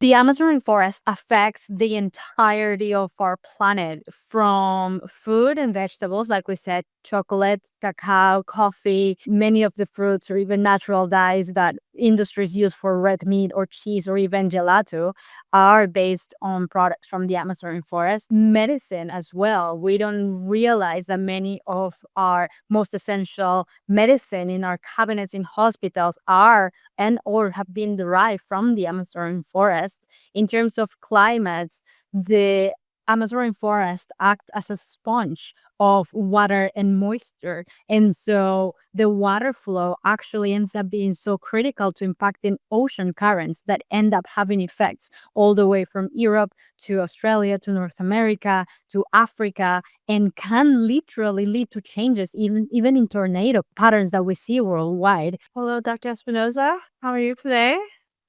The Amazon rainforest affects the entirety of our planet, from food and vegetables, like we said, chocolate, cacao, coffee, many of the fruits, or even natural dyes that industries use for red meat or cheese or even gelato are based on products from the Amazon rainforest. Medicine as well. We don't realize that many of our most essential medicine in our cabinets in hospitals are and or have been derived from the Amazon forest. In terms of climates, the Amazon forest acts as a sponge of water and moisture. And so the water flow actually ends up being so critical to impacting ocean currents that end up having effects all the way from Europe to Australia to North America to Africa, and can literally lead to changes even in tornado patterns that we see worldwide. Hello, Dr. Espinoza. How are you today?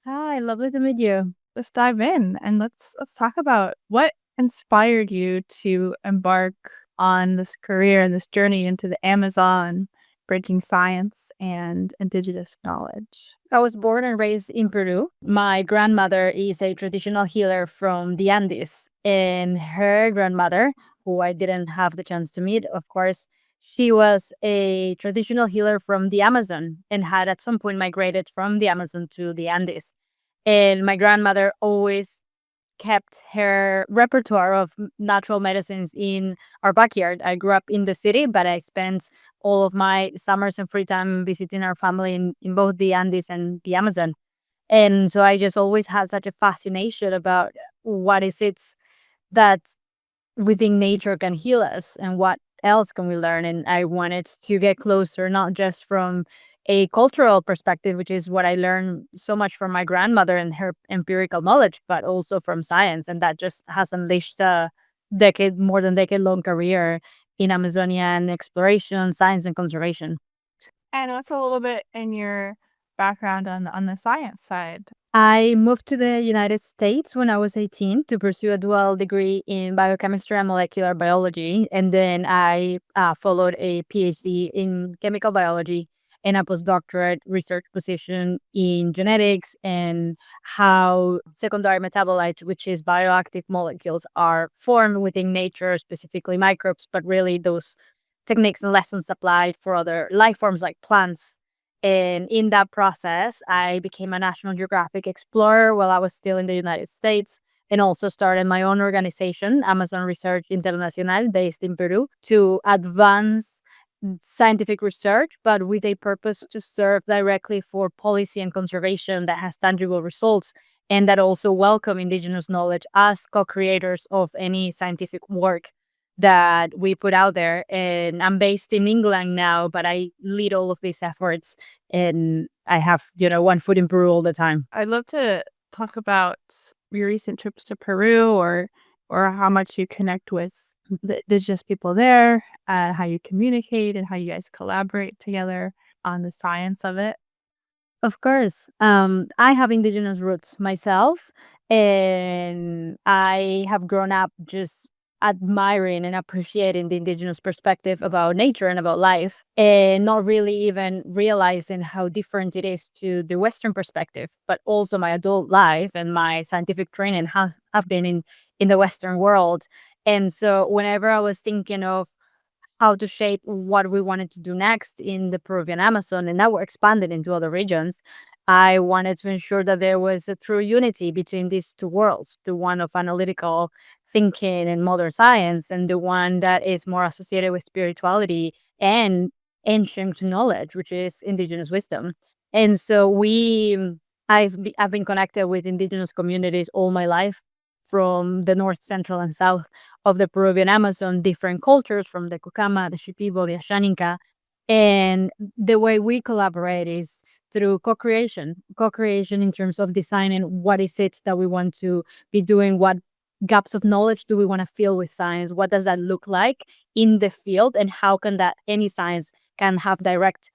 Hi, lovely to meet you. Let's dive in and let's talk about what inspired you to embark on this career and this journey into the Amazon, bridging science and indigenous knowledge. I was born and raised in Peru. My grandmother is a traditional healer from the Andes, and her grandmother, who I didn't have the chance to meet, of course, she was a traditional healer from the Amazon and had at some point migrated from the Amazon to the Andes. And my grandmother always kept her repertoire of natural medicines in our backyard. I grew up in the city, but I spent all of my summers and free time visiting our family in both the Andes and the Amazon. And so I just always had such a fascination about what is it that within nature can heal us and what else can we learn. And I wanted to get closer, not just from a cultural perspective, which is what I learned so much from my grandmother and her empirical knowledge, but also from science. And that just has unleashed a more than decade long career in Amazonian exploration, science, and conservation. And what's a little bit in your background on the science side? I moved to the United States when I was 18 to pursue a dual degree in biochemistry and molecular biology. And then I followed a PhD in chemical biology and a postdoctorate research position in genetics and how secondary metabolites, which is bioactive molecules, are formed within nature, specifically microbes, but really those techniques and lessons applied for other life forms like plants. And in that process, I became a National Geographic explorer while I was still in the United States, and also started my own organization, Amazon Research Internacional, based in Peru, to advance scientific research, but with a purpose to serve directly for policy and conservation that has tangible results, and that also welcome Indigenous knowledge as co-creators of any scientific work that we put out there. And I'm based in England now, but I lead all of these efforts, and I have, one foot in Peru all the time. I'd love to talk about your recent trips to Peru or how much you connect with the indigenous people there, how you communicate and how you guys collaborate together on the science of it. Of course. I have Indigenous roots myself, and I have grown up just admiring and appreciating the Indigenous perspective about nature and about life, and not really even realizing how different it is to the Western perspective. But also, my adult life and my scientific training have been in the Western world. And so, whenever I was thinking of how to shape what we wanted to do next in the Peruvian Amazon, and now we're expanding into other regions. I wanted to ensure that there was a true unity between these two worlds, the one of analytical thinking and modern science, and the one that is more associated with spirituality and ancient knowledge, which is indigenous wisdom. And so I've been connected with indigenous communities all my life, from the north, central, and south of the Peruvian Amazon, different cultures from the Kucama, the Shipibo, the Ashaninka. And the way we collaborate is through co-creation in terms of designing what is it that we want to be doing, what gaps of knowledge do we want to fill with science, what does that look like in the field, and how can that any science can have direct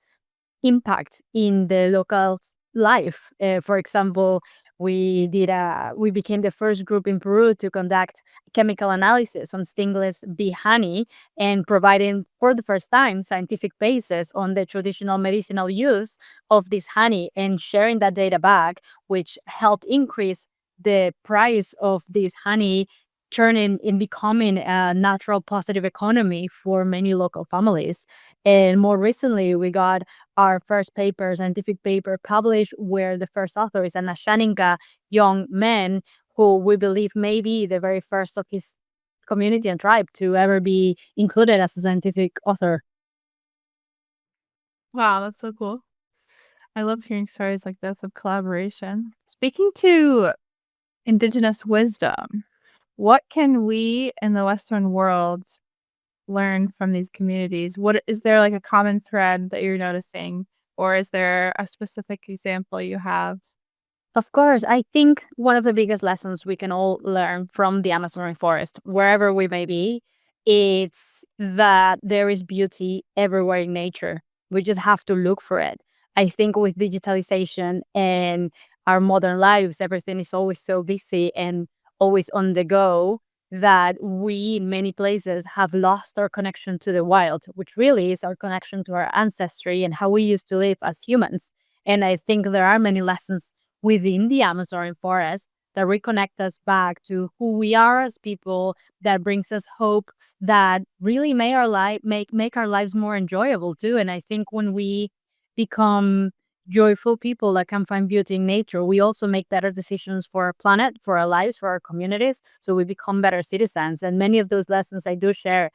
impact in the local life. For example, we became the first group in Peru to conduct chemical analysis on stingless bee honey, and providing for the first time scientific basis on the traditional medicinal use of this honey, and sharing that data back, which helped increase the price of this honey turning in becoming a natural positive economy for many local families. And more recently, we got our first paper, scientific paper, published where the first author is an Ashaninka young man who we believe may be the very first of his community and tribe to ever be included as a scientific author. Wow, that's so cool. I love hearing stories like this of collaboration. Speaking to Indigenous wisdom, what can we in the Western world learn from these communities? What is there like a common thread that you're noticing, or is there a specific example you have? Of course, I think one of the biggest lessons we can all learn from the Amazon rainforest, wherever we may be, it's that there is beauty everywhere in nature. We just have to look for it. I think with digitalization and our modern lives, everything is always so busy and always on the go that we, in many places, have lost our connection to the wild, which really is our connection to our ancestry and how we used to live as humans. And I think there are many lessons within the Amazon forest that reconnect us back to who we are as people, that brings us hope, that really make our lives more enjoyable too. And I think when we become joyful people that can find beauty in nature, we also make better decisions for our planet, for our lives, for our communities. So we become better citizens. And many of those lessons I do share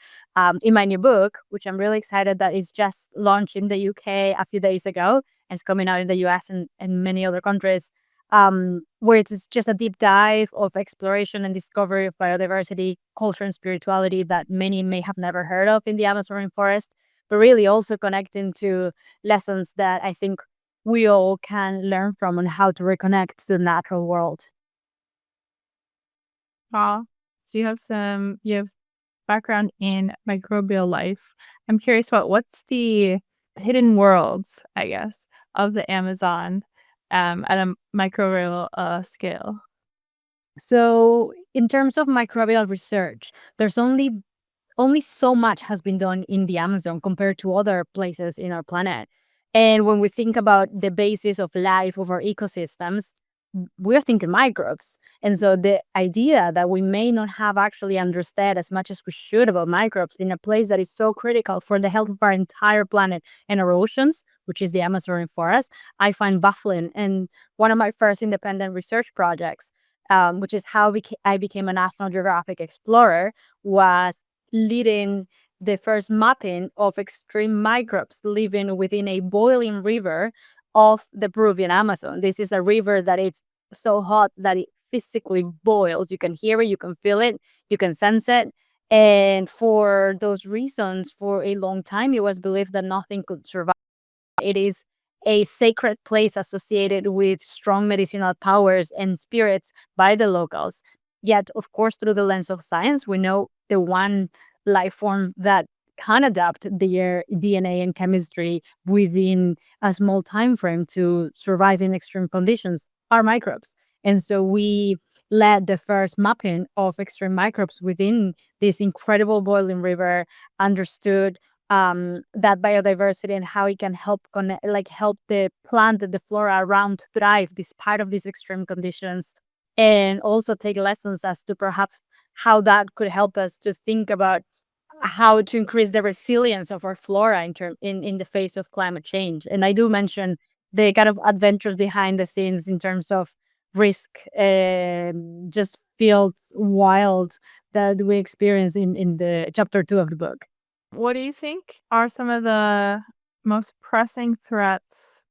in my new book, which I'm really excited that is just launched in the UK a few days ago. And it's coming out in the US and many other countries, where it's just a deep dive of exploration and discovery of biodiversity, culture, and spirituality that many may have never heard of in the Amazon rainforest, but really also connecting to lessons that I think we all can learn from on how to reconnect to the natural world. Aw. So you have background in microbial life. I'm curious about what's the hidden worlds, I guess, of the Amazon, at a microbial, scale. So, in terms of microbial research, there's only so much has been done in the Amazon compared to other places in our planet. And when we think about the basis of life of our ecosystems, we're thinking microbes. And so the idea that we may not have actually understood as much as we should about microbes in a place that is so critical for the health of our entire planet and our oceans, which is the Amazon forest, I find baffling. And one of my first independent research projects, which is how I became a National Geographic explorer, was leading the first mapping of extreme microbes living within a boiling river of the Peruvian Amazon. This is a river that it's so hot that it physically boils. You can hear it, you can feel it, you can sense it. And for those reasons, for a long time, it was believed that nothing could survive. It is a sacred place associated with strong medicinal powers and spirits by the locals. Yet, of course, through the lens of science, we know the one life form that can adapt their DNA and chemistry within a small time frame to survive in extreme conditions are microbes. And so we led the first mapping of extreme microbes within this incredible boiling river, understood that biodiversity and how it can help connect, like help the plant and the flora around thrive despite of these extreme conditions, and also take lessons as to perhaps how that could help us to think about how to increase the resilience of our flora in the face of climate change. And I do mention the kind of adventures behind the scenes in terms of risk, just feels wild that we experience in the chapter 2 of the book. What do you think are some of the most pressing threats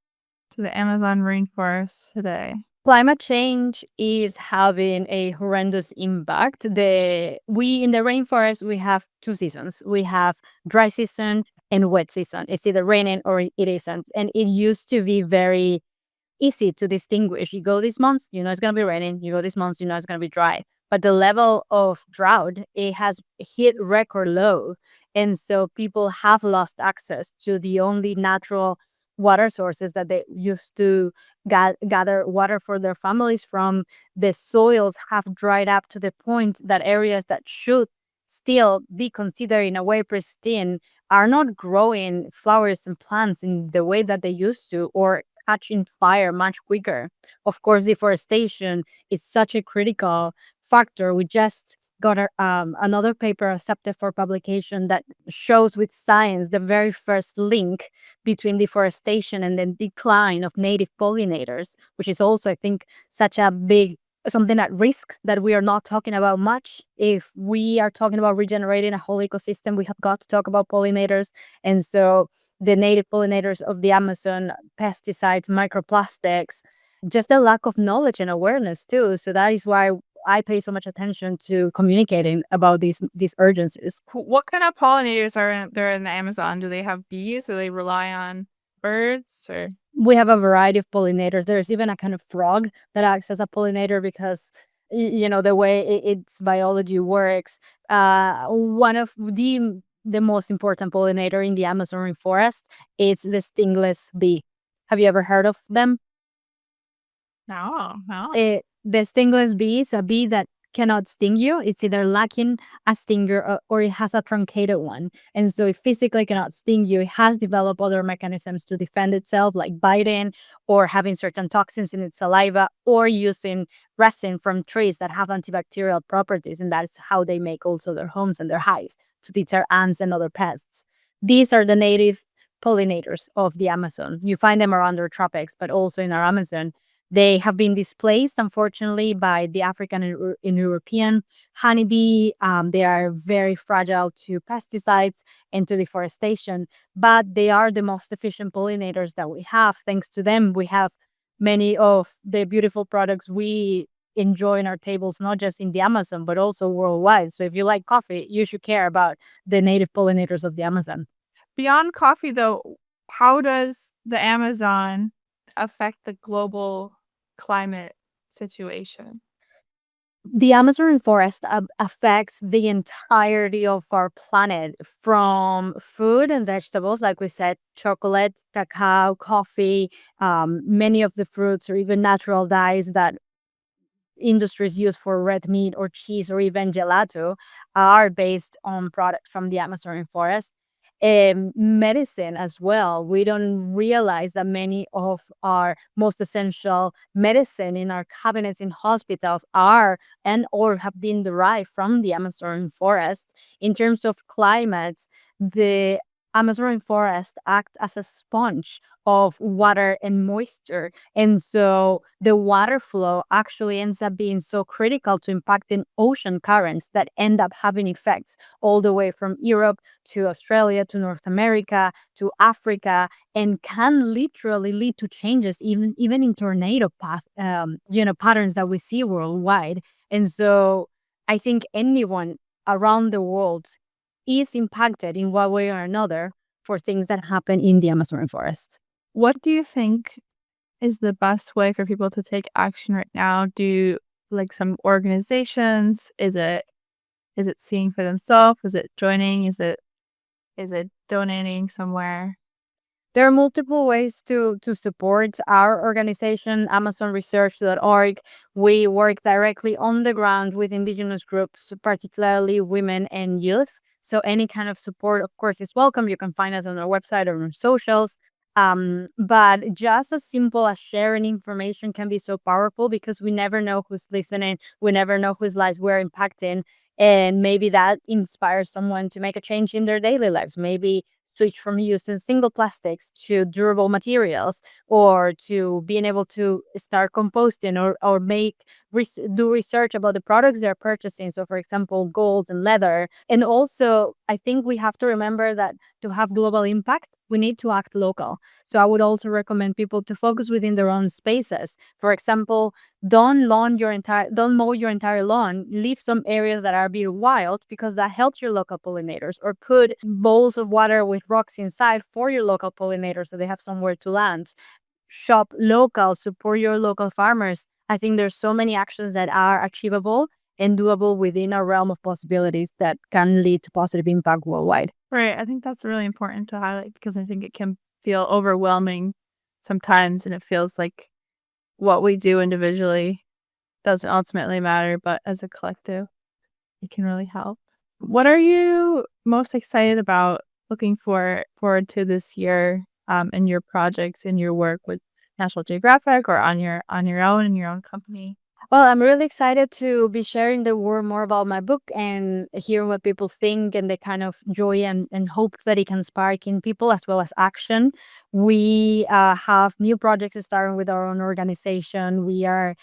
to the Amazon rainforest today? Climate change is having a horrendous impact. We in the rainforest we have two seasons. We have dry season and wet season. It's either raining or it isn't. And it used to be very easy to distinguish. You go this month, you know it's gonna be raining. You go this month, you know it's gonna be dry. But the level of drought, it has hit record low. And so people have lost access to the only natural water sources that they used to gather water for their families from. The soils have dried up to the point that areas that should still be considered in a way pristine are not growing flowers and plants in the way that they used to, or catching fire much quicker. Of course, deforestation is such a critical factor. We just got another paper accepted for publication that shows with science the very first link between deforestation and the decline of native pollinators, which is also, I think, such a big something at risk that we are not talking about much. If we are talking about regenerating a whole ecosystem, we have got to talk about pollinators. And so the native pollinators of the Amazon, pesticides, microplastics, just the lack of knowledge and awareness too. So that is why I pay so much attention to communicating about these urgencies. What kind of pollinators are there in the Amazon? Do they have bees? Do they rely on birds or? We have a variety of pollinators. There's even a kind of frog that acts as a pollinator because the way its biology works. One of the most important pollinator in the Amazon rainforest is the stingless bee. Have you ever heard of them? No. The stingless bee is a bee that cannot sting you. It's either lacking a stinger or it has a truncated one. And so it physically cannot sting you. It has developed other mechanisms to defend itself, like biting or having certain toxins in its saliva or using resin from trees that have antibacterial properties. And that's how they make also their homes and their hives to deter ants and other pests. These are the native pollinators of the Amazon. You find them around the tropics, but also in our Amazon. They have been displaced, unfortunately, by the African and European honeybee. They are very fragile to pesticides and to deforestation, but they are the most efficient pollinators that we have. Thanks to them, we have many of the beautiful products we enjoy in our tables, not just in the Amazon, but also worldwide. So if you like coffee, you should care about the native pollinators of the Amazon. Beyond coffee, though, how does the Amazon affect the global climate situation? The Amazon rainforest affects the entirety of our planet, from food and vegetables, like we said, chocolate, cacao, coffee, many of the fruits, or even natural dyes that industries use for red meat or cheese or even gelato are based on products from the Amazon rainforest. Medicine as well. We don't realize that many of our most essential medicine in our cabinets in hospitals are and or have been derived from the Amazon rainforest. In terms of climates, the Amazon rainforest acts as a sponge of water and moisture. And so the water flow actually ends up being so critical to impacting ocean currents that end up having effects all the way from Europe to Australia to North America to Africa, and can literally lead to changes even in tornado patterns that we see worldwide. And so I think anyone around the world is impacted in one way or another for things that happen in the Amazon rainforest. What do you think is the best way for people to take action right now? Do like some organizations? Is it seeing for themselves? Is it joining? Is it donating somewhere? There are multiple ways to support our organization, AmazonResearch.org. We work directly on the ground with Indigenous groups, particularly women and youth. So any kind of support, of course, is welcome. You can find us on our website or on our socials. But just as simple as sharing information can be so powerful, because we never know who's listening. We never know whose lives we're impacting. And maybe that inspires someone to make a change in their daily lives. Maybe switch from using single plastics to durable materials, or to being able to start composting, or do research about the products they're purchasing. So for example, gold and leather. And also, I think we have to remember that to have global impact, we need to act local. So I would also recommend people to focus within their own spaces. For example, don't mow your entire lawn. Leave some areas that are a bit wild, because that helps your local pollinators. Or put bowls of water with rocks inside for your local pollinators so they have somewhere to land. Shop local, support your local farmers. I think there's so many actions that are achievable and doable within a realm of possibilities that can lead to positive impact worldwide. Right. I think that's really important to highlight because I think it can feel overwhelming sometimes, and it feels like what we do individually doesn't ultimately matter, but as a collective, it can really help. What are you most excited about, looking forward to this year, in your projects, in your work with National Geographic or on your own in your own company? Well, I'm really excited to be sharing the word more about my book and hearing what people think and the kind of joy and hope that it can spark in people as well as action. We have new projects starting with our own organization. We are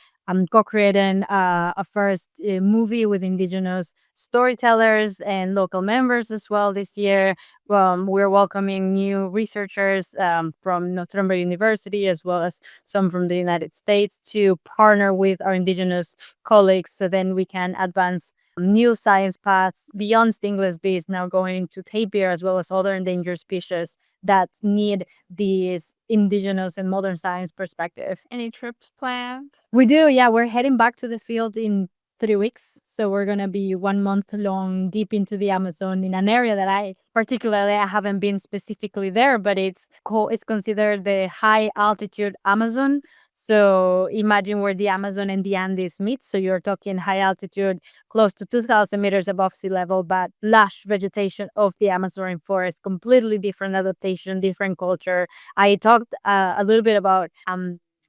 co-creating a first movie with Indigenous storytellers and local members as well this year. We're welcoming new researchers from Notre Dame University as well as some from the United States to partner with our Indigenous colleagues so then we can advance new science paths beyond stingless bees, now going to tapir as well as other endangered species that need this Indigenous and modern science perspective. Any trips planned? We do, yeah. We're heading back to the field in 3 weeks. So we're gonna be 1 month long deep into the Amazon in an area that I haven't been specifically there, but it's considered the high altitude Amazon. So imagine where the Amazon and the Andes meet. So you're talking high altitude, close to 2,000 meters above sea level, but lush vegetation of the Amazon rainforest, completely different adaptation, different culture. I talked a little bit about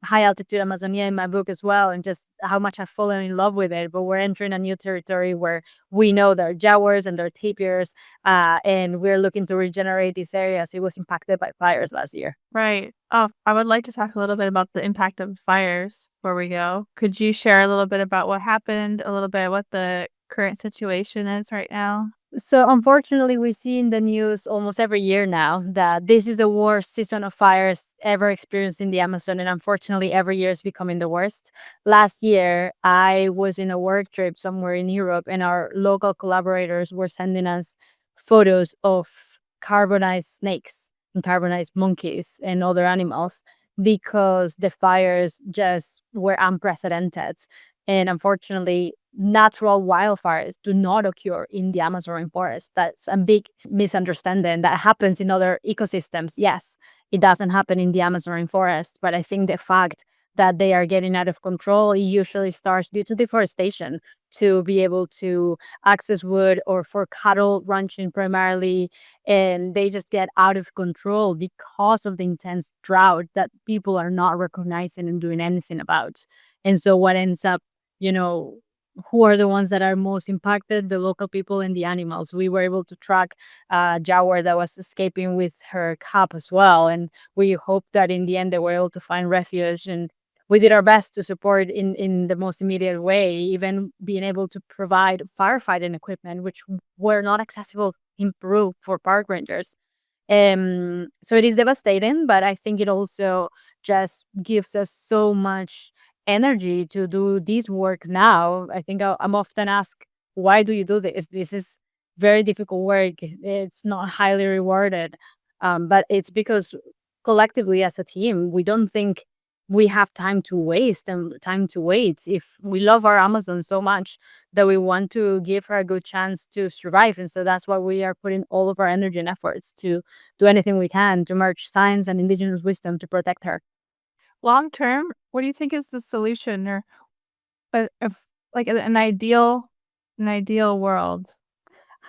high altitude Amazonia in my book as well, and just how much I've fallen in love with it. But we're entering a new territory where we know there are jaguars and there are tapirs, and we're looking to regenerate these areas. It was impacted by fires last year. Right. Oh, I would like to talk a little bit about the impact of fires before we go. Could you share a little bit about what happened, a little bit what the current situation is right now? So unfortunately, we see in the news almost every year now that this is the worst season of fires ever experienced in the Amazon, and unfortunately, every year is becoming the worst. Last year, I was in a work trip somewhere in Europe, and our local collaborators were sending us photos of carbonized snakes and carbonized monkeys and other animals because the fires just were unprecedented. And unfortunately, natural wildfires do not occur in the Amazon rainforest. That's a big misunderstanding that happens in other ecosystems. Yes, it doesn't happen in the Amazon rainforest, but I think the fact that they are getting out of control, it usually starts due to deforestation to be able to access wood or for cattle ranching primarily. And they just get out of control because of the intense drought that people are not recognizing and doing anything about. And so what ends up, you know, who are the ones that are most impacted? The local people and the animals. We were able to track a jaguar that was escaping with her cub as well. And we hope that in the end they were able to find refuge. And we did our best to support in the most immediate way, even being able to provide firefighting equipment, which were not accessible in Peru for park rangers. So it is devastating, but I think it also just gives us so much energy to do this work now. I think I'm often asked, why do you do this? This is very difficult work. It's not highly rewarded. But it's because collectively as a team, we don't think we have time to waste and time to wait. If we love our Amazon so much that we want to give her a good chance to survive. And so that's why we are putting all of our energy and efforts to do anything we can to merge science and indigenous wisdom to protect her. Long term, what do you think is the solution or if like an ideal world?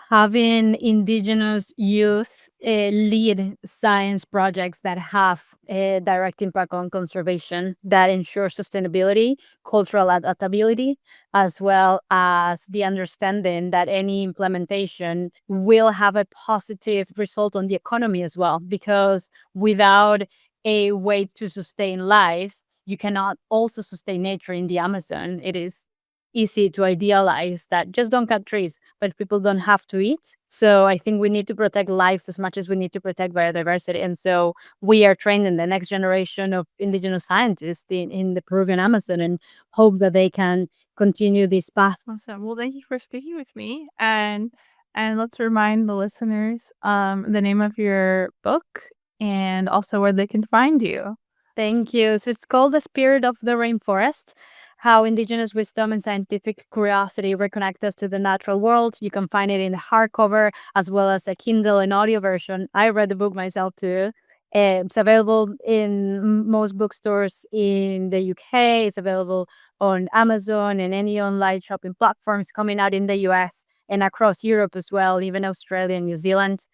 Having indigenous youth lead science projects that have a direct impact on conservation that ensure sustainability, cultural adaptability, as well as the understanding that any implementation will have a positive result on the economy as well. Because without a way to sustain lives, you cannot also sustain nature in the Amazon. It is easy to idealize that just don't cut trees, but people don't have to eat. So I think we need to protect lives as much as we need to protect biodiversity. And so we are training the next generation of indigenous scientists in the Peruvian Amazon and hope that they can continue this path. Awesome. Well, thank you for speaking with me and let's remind the listeners the name of your book and also where they can find you. Thank you. So it's called The Spirit of the Rainforest: How Indigenous Wisdom and Scientific Curiosity Reconnect Us to the Natural World. You can find it in the hardcover as well as a Kindle and audio version. I read the book myself too. It's available in most bookstores in the UK. It's available on Amazon and any online shopping platforms, coming out in the US and across Europe as well, even Australia and New Zealand.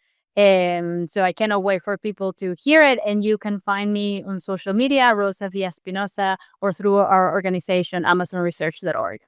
So I cannot wait for people to hear it. And you can find me on social media, Rosa via Espinoza, or through our organization, AmazonResearch.org.